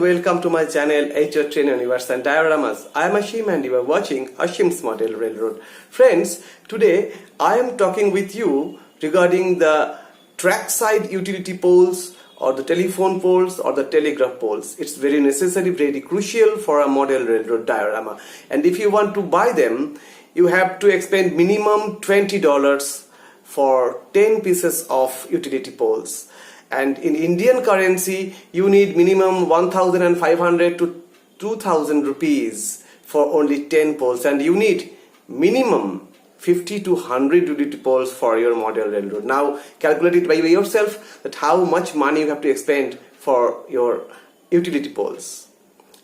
welcome to my channel HO Train Universe and Dioramas. I am Hashim and you are watching Hashim's Model Railroad. Friends, today I am talking with you regarding the trackside utility poles or the telephone poles or the telegraph poles. It's very necessary, very crucial for a model railroad diorama. And if you want to buy them, you have to expend minimum $20 for 10 pieces of utility poles. And in Indian currency, you need minimum 1,500 to 2,000 rupees for only 10 poles, and you need minimum 50 to 100 utility poles for your model railroad. Now calculate it by yourself that how much money you have to expend for your utility poles.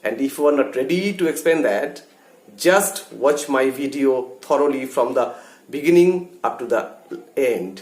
And if you are not ready to expend that, just watch my video thoroughly from the beginning up to the end.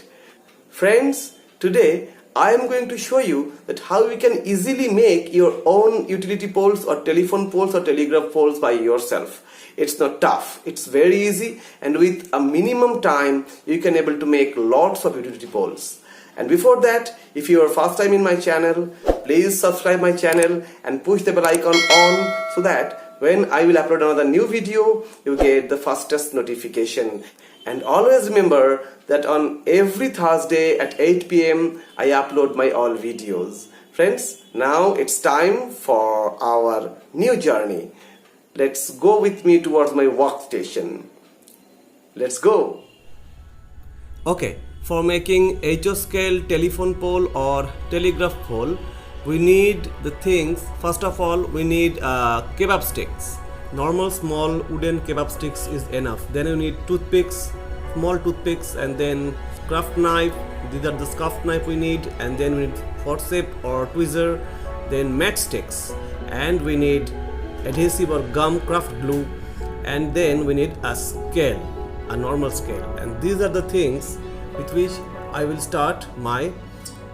Friends, today I am going to show you that how you can easily make your own utility poles or telephone poles or telegraph poles by yourself. It's not tough, it's very easy, and with a minimum time you can able to make lots of utility poles. And before that, if you are first time in my channel, please subscribe my channel and push the bell icon on so that when I will upload another new video, you get the fastest notification. And always remember that on every Thursday at 8 p.m. I upload my all videos. Friends, now it's time for our new journey. Let's go with me towards my workstation. Let's go. Okay, for making HO scale telephone pole or telegraph pole, we need the things. First of all, we need kebab sticks. Normal small wooden kebab sticks is enough. Then you need toothpicks, small toothpicks, and then craft knife. These are the scuff knife we need, and then we need forceps or tweezer, then matchsticks, and we need adhesive or gum craft glue, and then we need a scale, a normal scale. And these are the things with which I will start my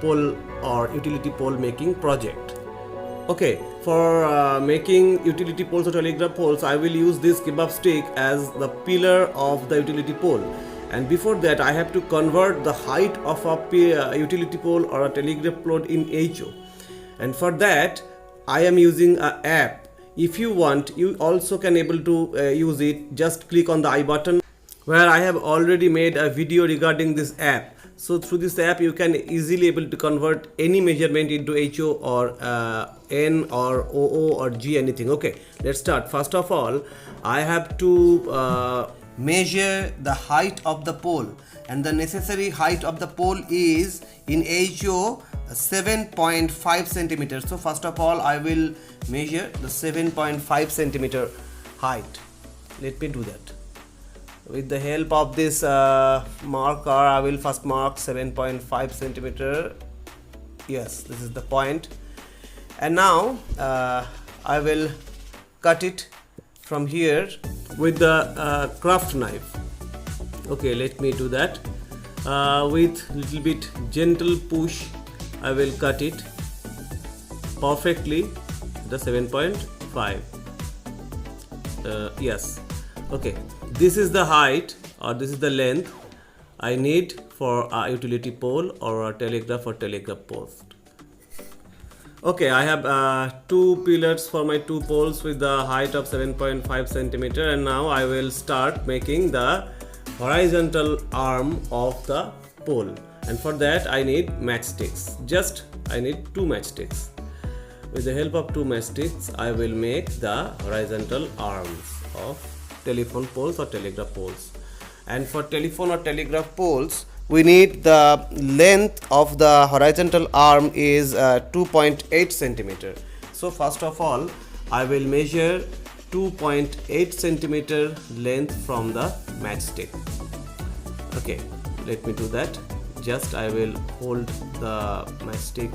pole or utility pole making project. Okay, for making utility poles or telegraph poles, I will use this kebab stick as the pillar of the utility pole. And before that, I have to convert the height of a utility pole or a telegraph pole in HO. And for that, I am using an app. If you want, you also can able to use it. Just click on the I button where I have already made a video regarding this app. So through this app you can easily able to convert any measurement into HO or N or OO or G, anything. Okay, let's start. First of all, I have to measure the height of the pole, and the necessary height of the pole is in HO 7.5 centimeters. So first of all, I will measure the 7.5 centimeter height. Let me do that. With the help of this marker, I will first mark 7.5 centimeter. Yes, this is the point. And now I will cut it from here with the craft knife. Okay, let me do that. With little bit gentle push, I will cut it perfectly the 7.5. Yes. Okay, this is the height or this is the length I need for a utility pole or a telegraph or telegraph post. Okay, I have two pillars for my two poles with the height of 7.5 centimeter, and now I will start making the horizontal arm of the pole. And for that I need matchsticks. I need two matchsticks. With the help of two matchsticks, I will make the horizontal arms of telephone poles or telegraph poles. And for telephone or telegraph poles, we need the length of the horizontal arm is 2.8 centimeter. So first of all, I will measure 2.8 centimeter length from the matchstick. Okay, let me do that. Just I will hold the matchstick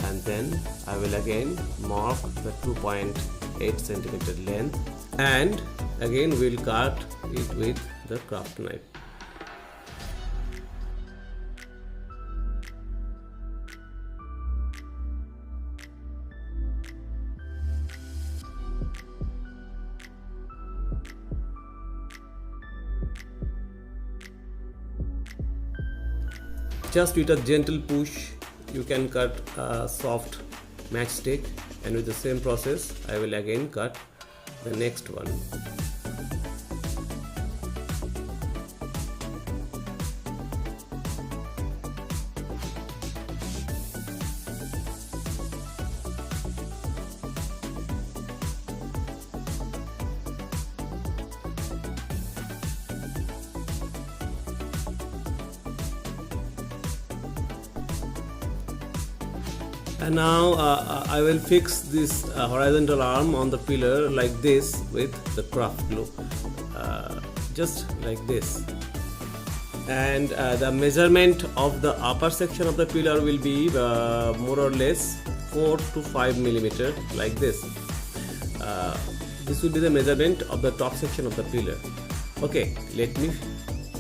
and then I will again mark the 2.8 centimeter length, and again we'll cut it with the craft knife. Just with a gentle push you can cut a soft matchstick, and with the same process I will again cut the next one. And now I will fix this horizontal arm on the pillar like this with the craft glue, just like this. And the measurement of the upper section of the pillar will be more or less 4 to 5 millimeter, like this. This will be the measurement of the top section of the pillar. Okay, let me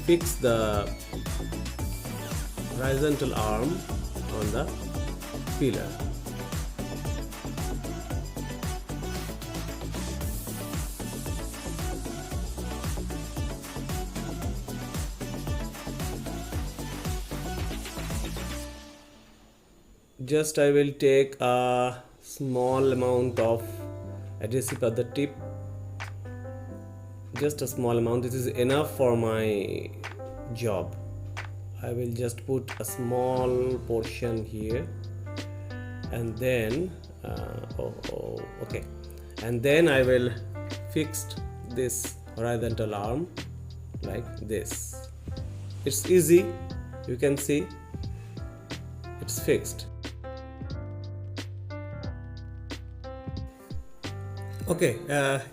fix the horizontal arm on the pillar. Just I will take a small amount of adhesive at the tip, just a small amount. This is enough for my job. I will just put a small portion here, and then okay, and then I will fix this horizontal arm like this. It's easy, you can see it's fixed. Okay,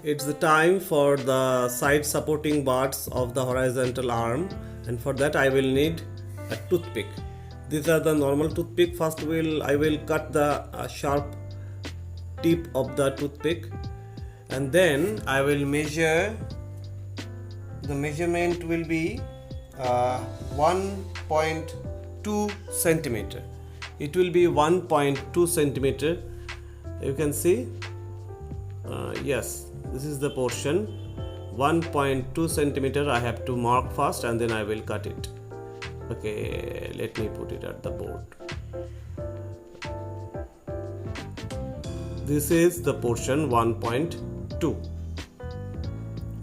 it's the time for the side supporting bars of the horizontal arm, and for that I will need a toothpick. These are the normal toothpick. First I will cut the sharp tip of the toothpick, and then I will measure. The measurement will be 1.2 centimeter. It will be 1.2 centimeter. You can see. Yes, this is the portion. 1.2 centimeter I have to mark first, and then I will cut it. Okay, let me put it at the board. This is the portion 1.2.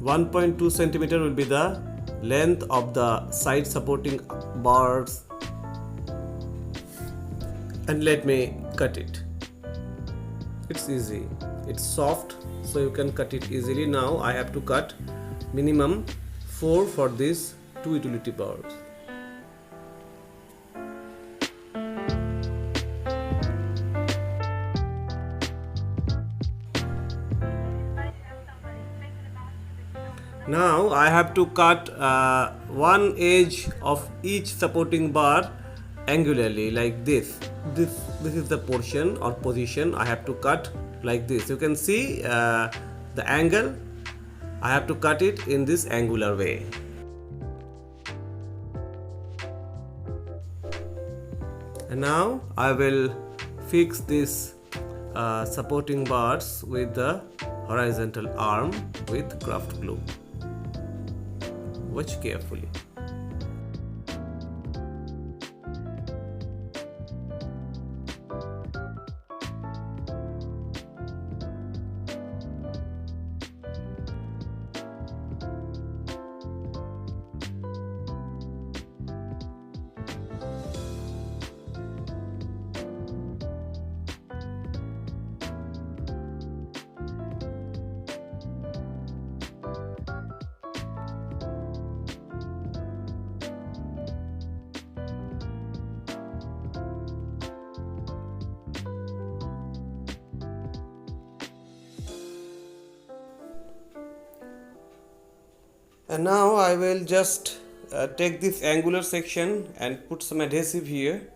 1.2 centimeter will be the length of the side supporting bars, and let me cut it. It's easy, it's soft, so you can cut it easily. Now I have to cut minimum 4 for these 2 utility bars. Now I have to cut one edge of each supporting bar angularly, like this. This is the portion or position I have to cut like this. You can see the angle. I have to cut it in this angular way. And now I will fix this supporting bars with the horizontal arm with craft glue. Watch carefully. And now I will just take this angular section and put some adhesive here.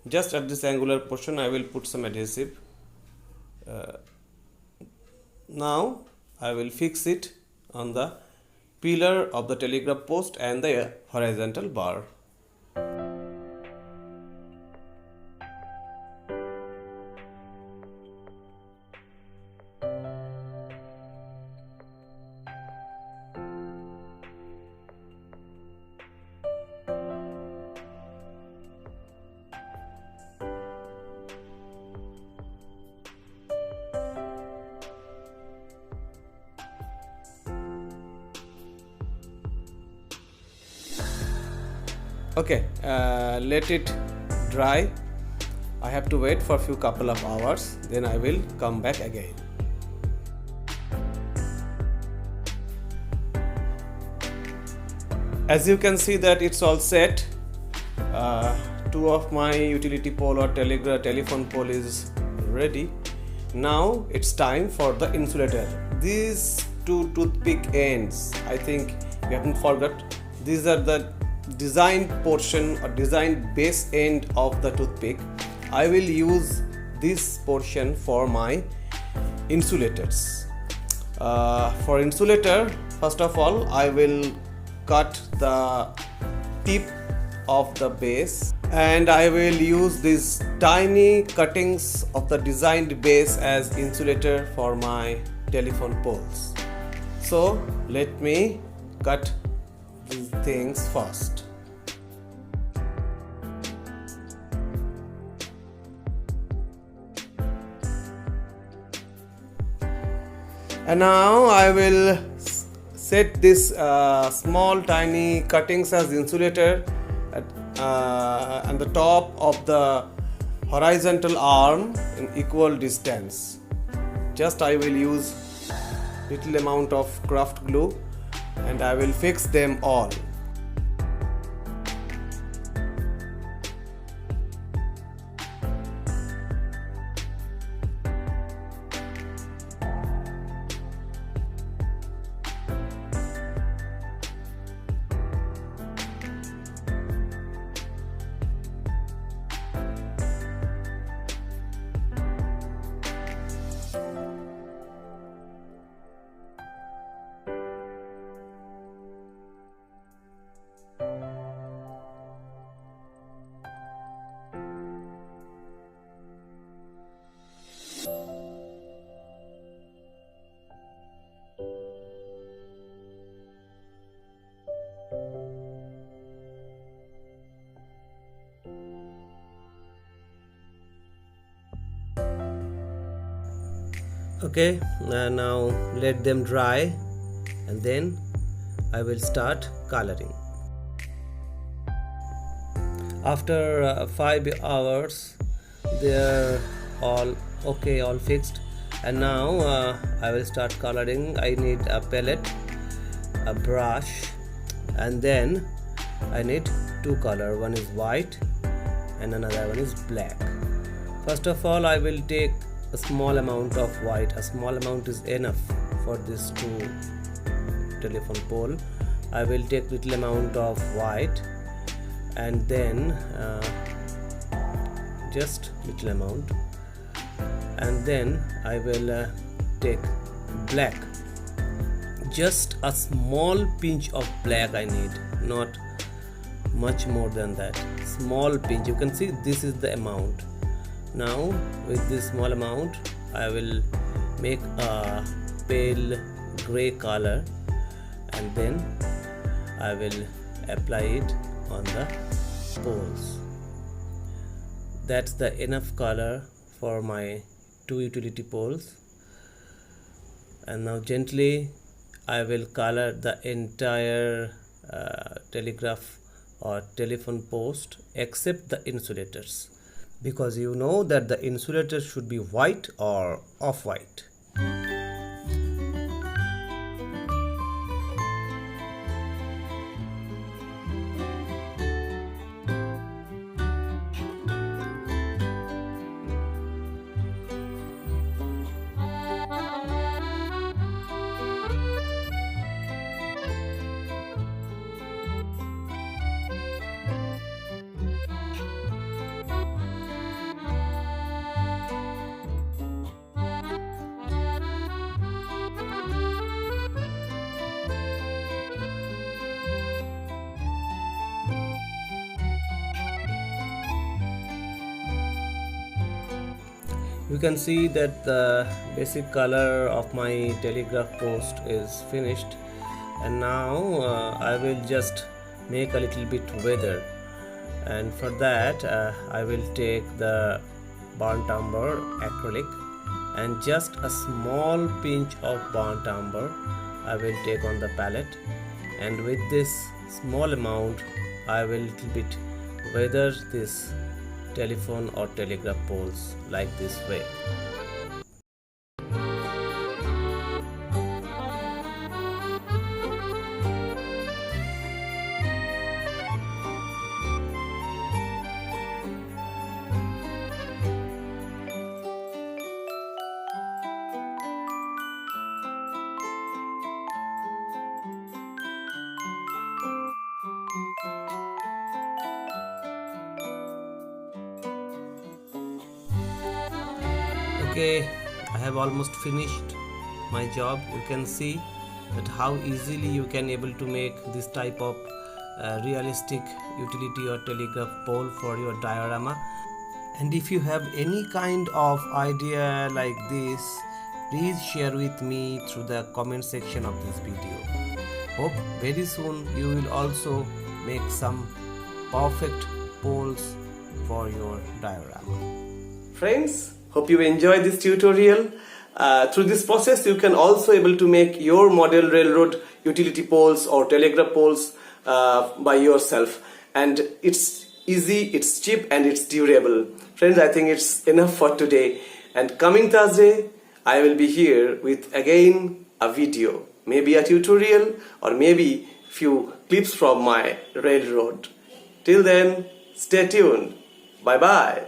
Just at this angular portion I will put some adhesive. Now I will fix it on the pillar of the telegraph post and the horizontal bar. Okay, let it dry. I have to wait for a couple of hours, then I will come back again. As you can see that it's all set. Two of my utility pole or telephone pole is ready. Now it's time for the insulator. These two toothpick ends, I think you haven't forgot. These are the designed portion or designed base end of the toothpick. I will use this portion for my insulators. For insulator, first of all, I will cut the tip of the base, and I will use these tiny cuttings of the designed base as insulator for my telephone poles. So let me cut these things first. And now I will set this small tiny cuttings as insulator at the top of the horizontal arm in equal distance. Just I will use little amount of craft glue and I will fix them all. Okay, now let them dry and then I will start coloring. After 5 hours they are all okay, all fixed, and now I will start coloring. I need a palette, a brush, and then I need two colors. One is white and another one is black. First of all, I will take a small amount of white. A small amount is enough for this two telephone pole. I will take little amount of white and then just little amount, and then I will take black. Just a small pinch of black I need, not much more than that. Small pinch. You can see this is the amount. Now with this small amount I will make a pale gray color and then I will apply it on the poles. That's the enough color for my two utility poles. And now gently I will color the entire telegraph or telephone post except the insulators, because you know that the insulator should be white or off-white. You can see that the basic color of my telegraph post is finished, and now I will just make a little bit weather, and for that I will take the burnt umber acrylic and just a small pinch of burnt umber I will take on the palette, and with this small amount I will little bit weather this telephone or telegraph poles like this way. Okay, I have almost finished my job. You can see that how easily you can able to make this type of realistic utility or telegraph pole for your diorama. And if you have any kind of idea like this, please share with me through the comment section of this video. Hope very soon you will also make some perfect poles for your diorama. Friends, hope you enjoy this tutorial. Through this process you can also able to make your model railroad utility poles or telegraph poles by yourself, and it's easy, it's cheap, and it's durable. Friends, I think it's enough for today, and coming Thursday I will be here with again a video, maybe a tutorial or maybe few clips from my railroad. Till then, stay tuned. Bye bye.